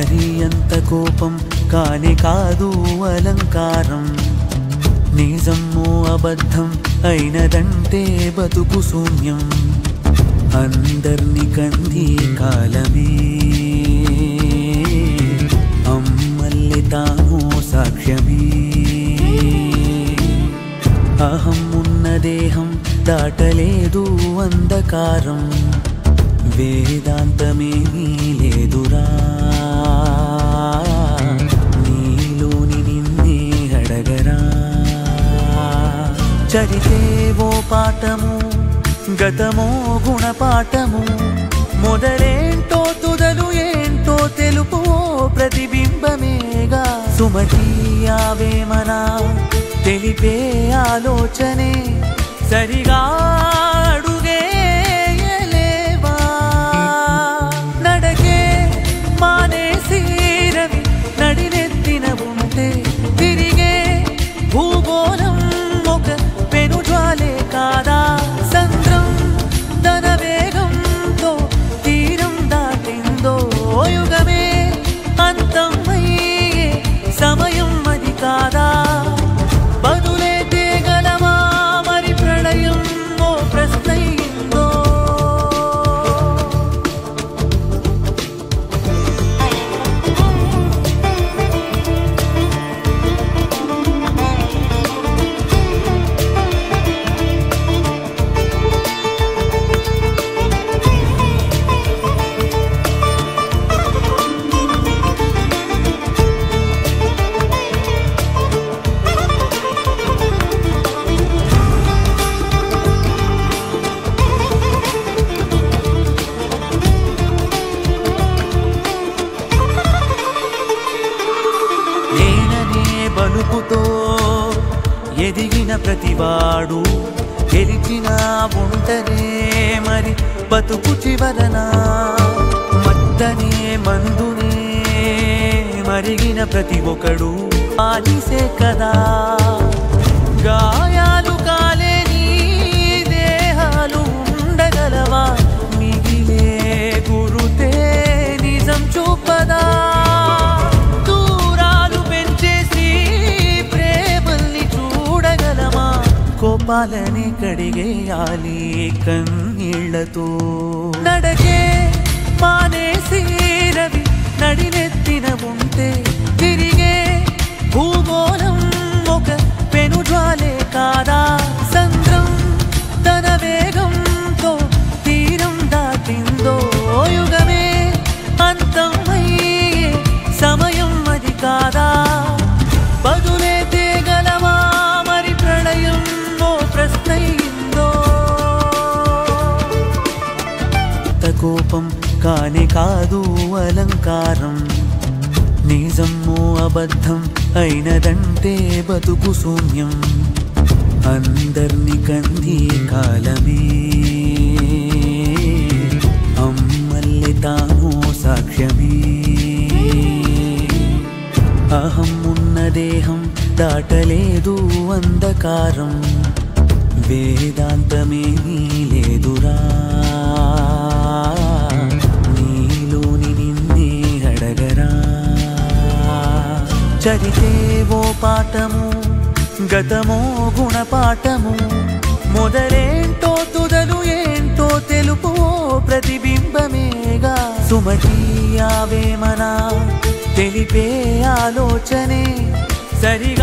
మరి అంత కోపం కానే కాదు అలంకారం నిజమో అబద్ధం అయినదంటే బతుకు శూన్యం అందర్ని కంది కాలమే అమ్మల్లె తాను సాక్ష్యమే అహం ఉన్న దేహం దాటలేదు అంధకారం వేదాంతమేమీ లేదురా నీలోని నిన్నే అడగరా చరితేవో పాఠము గతమో గుణపాఠము మొదలేంటో తుదలు ఏంటో తెలుపు ప్రతిబింబమేగా సుమతి ఆవేమన తెలిపే ఆలోచనే సరిగా అడుగేయలేవా నడకే మానేసి రవి నడినెత్తిన ఉంటే తిరిగే భూగోళం ఒక పెనుజ్వాలే కాదా సంద్రం తన వేగంతో తీరం దాటిందో యుగమే అంతం అయ్యే సమయం అది కాదా బదులే తేగలమా మరి ప్రళయం ఓ ప్రశ్నయిందో బలుపుతో ఎదిగిన ప్రతివాడు గెలిచిన ఉంటనే మరి బతుకు చివరన మత్తనే మందునే మరిగిన ప్రతి ఒక్కడు ఆలిసే కదా గాయాలు కాలేని దేహాలు ఉండగలవా మిగిలే గురుతే నిజం చూపదా కోపాలని కడిగేయాలి కన్నీళ్లతో నడకే మానేసి రవి నడినెత్తిన ఉంటే తిరిగే భూగోళం ఒక పెనుజ్వాలే కాదా సంద్రం తన వేగంతో తీరం దాటిందో యుగమే అంతం అయ్యే సమయం అది కాదా బదులే తేగలమా మరి ప్రళయం ప్రశ్నయిందో కోపం కానే కాదు అలంకారం నిజమో అబద్ధం అయినదంటే బతుకు శూన్యం అందర్ని కంది కాలమే అమ్మల్లె తాను సాక్ష్యమే అహం ఉన్న దేహం దాటలేదు అంధకారం వేదాంతమేమీ లేదురా నీలోని నిన్నే అడగరా చరితేవో పాఠము గతమో గుణపాఠము మొదలేంటో తుదలు ఏంటో తెలుపు ప్రతిబింబమేగా సుమతి ఆవేమన తెలిపే ఆలోచనే సరిగా